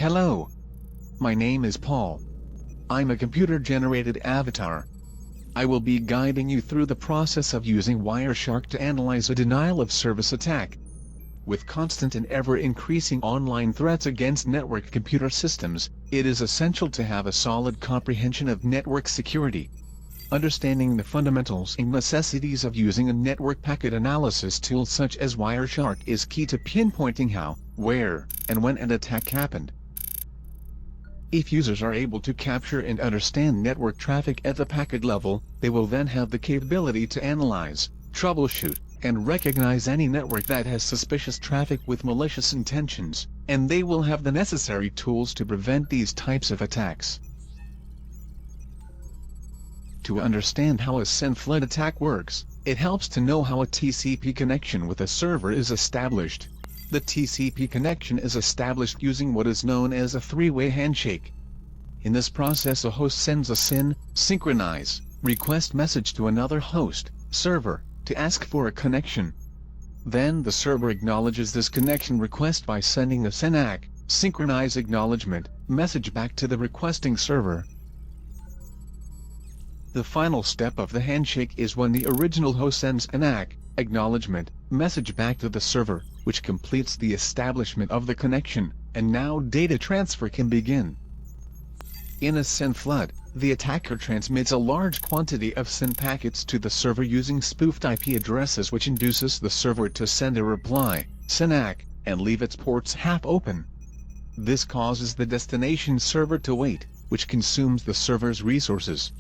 Hello. My name is Paul. I'm a computer-generated avatar. I will be guiding you through the process of using Wireshark to analyze a denial-of-service attack. With constant and ever-increasing online threats against network computer systems, it is essential to have a solid comprehension of network security. Understanding the fundamentals and necessities of using a network packet analysis tool such as Wireshark is key to pinpointing how, where, and when an attack happened. If users are able to capture and understand network traffic at the packet level, they will then have the capability to analyze, troubleshoot, and recognize any network that has suspicious traffic with malicious intentions, and they will have the necessary tools to prevent these types of attacks. To understand how a SYN flood attack works, it helps to know how a TCP connection with a server is established. The TCP connection is established using what is known as a three-way handshake. In this process, a host sends a SYN, synchronize, request message to another host, server, to ask for a connection. Then the server acknowledges this connection request by sending a SYN-ACK, synchronize acknowledgement, message back to the requesting server. The final step of the handshake is when the original host sends an ACK, acknowledgement, message back to the server, which completes the establishment of the connection, and now data transfer can begin. In a SYN flood, the attacker transmits a large quantity of SYN packets to the server using spoofed IP addresses, which induces the server to send a reply, SYN-ACK, and leave its ports half open. This causes the destination server to wait, which consumes the server's resources.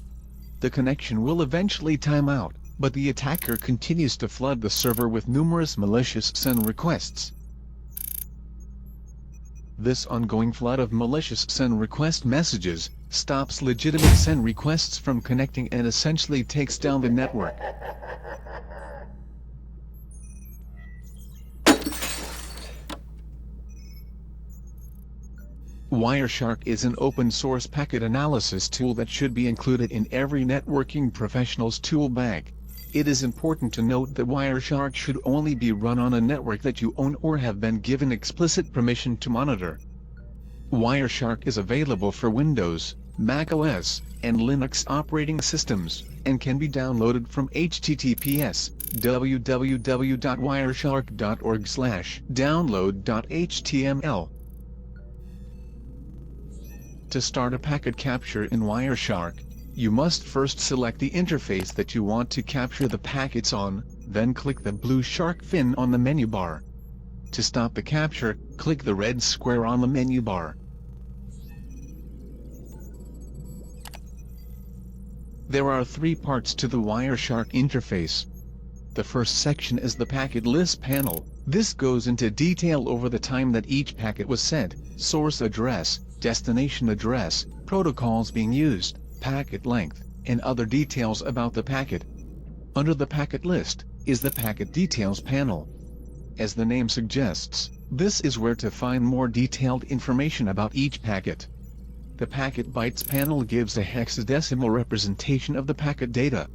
The connection will eventually time out, but the attacker continues to flood the server with numerous malicious SYN requests. This ongoing flood of malicious SYN request messages stops legitimate SYN requests from connecting and essentially takes down the network. Wireshark is an open-source packet analysis tool that should be included in every networking professional's tool bag. It is important to note that Wireshark should only be run on a network that you own or have been given explicit permission to monitor. Wireshark is available for Windows, Mac OS, and Linux operating systems, and can be downloaded from https://www.wireshark.org/download.html. To start a packet capture in Wireshark, you must first select the interface that you want to capture the packets on, then click the blue shark fin on the menu bar. To stop the capture, click the red square on the menu bar. There are three parts to the Wireshark interface. The first section is the packet list panel. This goes into detail over the time that each packet was sent, source address, destination address, protocols being used, packet length, and other details about the packet. Under the packet list is the packet details panel. As the name suggests, this is where to find more detailed information about each packet. The packet bytes panel gives a hexadecimal representation of the packet data.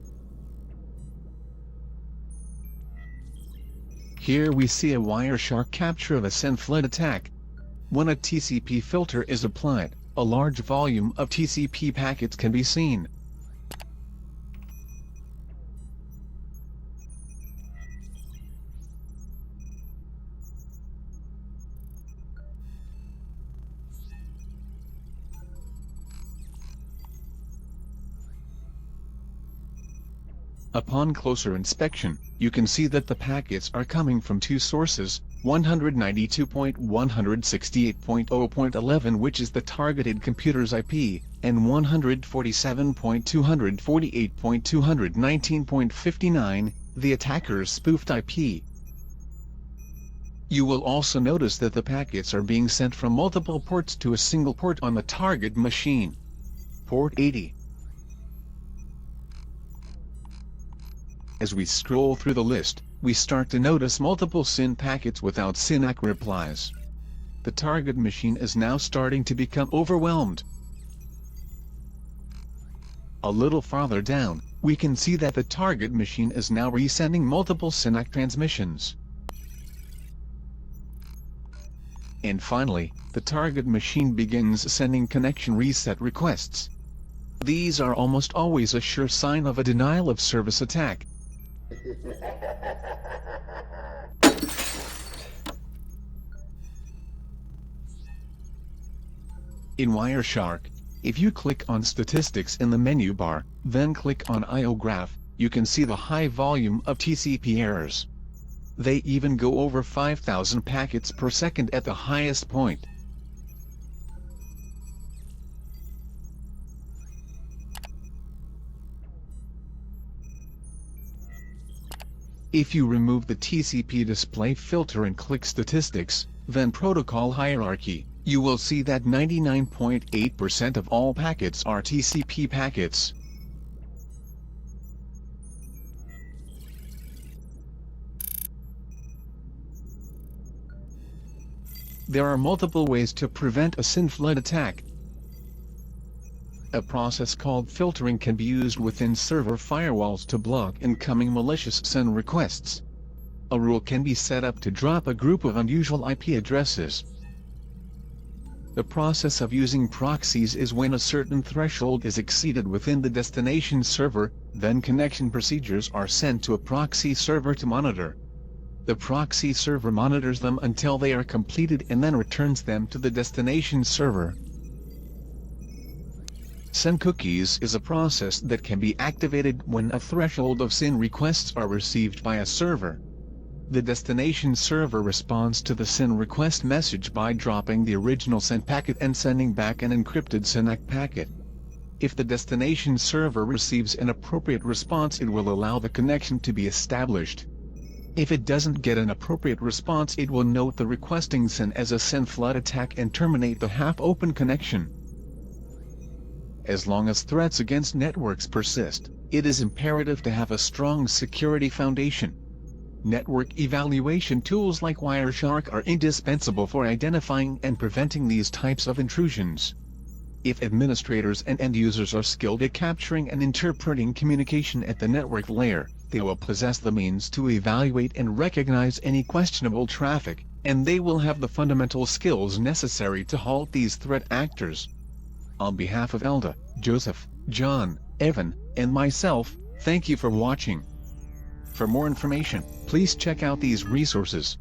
Here we see a Wireshark capture of a SYN flood attack. When a TCP filter is applied, a large volume of TCP packets can be seen. Upon closer inspection, you can see that the packets are coming from two sources, 192.168.0.11, which is the targeted computer's IP, and 147.248.219.59, the attacker's spoofed IP. You will also notice that the packets are being sent from multiple ports to a single port on the target machine. Port 80. As we scroll through the list, we start to notice multiple SYN packets without SYN-ACK replies. The target machine is now starting to become overwhelmed. A little farther down, we can see that the target machine is now resending multiple SYN-ACK transmissions. And finally, the target machine begins sending connection reset requests. These are almost always a sure sign of a denial of service attack. In Wireshark, if you click on Statistics in the menu bar, then click on I/O Graph, you can see the high volume of TCP errors. They even go over 5,000 packets per second at the highest point. If you remove the TCP display filter and click Statistics, then Protocol Hierarchy, you will see that 99.8% of all packets are TCP packets. There are multiple ways to prevent a SYN flood attack. A process called filtering can be used within server firewalls to block incoming malicious SYN requests. A rule can be set up to drop a group of unusual IP addresses. The process of using proxies is when a certain threshold is exceeded within the destination server, then connection procedures are sent to a proxy server to monitor. The proxy server monitors them until they are completed and then returns them to the destination server. SYN cookies is a process that can be activated when a threshold of SYN requests are received by a server. The destination server responds to the SYN request message by dropping the original SYN packet and sending back an encrypted SYN-ACK packet. If the destination server receives an appropriate response, it will allow the connection to be established. If it doesn't get an appropriate response, it will note the requesting SYN as a SYN flood attack and terminate the half-open connection. As long as threats against networks persist, it is imperative to have a strong security foundation. Network evaluation tools like Wireshark are indispensable for identifying and preventing these types of intrusions. If administrators and end users are skilled at capturing and interpreting communication at the network layer, they will possess the means to evaluate and recognize any questionable traffic, and they will have the fundamental skills necessary to halt these threat actors. On behalf of Elda, Joseph, John, Evan, and myself, thank you for watching. For more information, please check out these resources.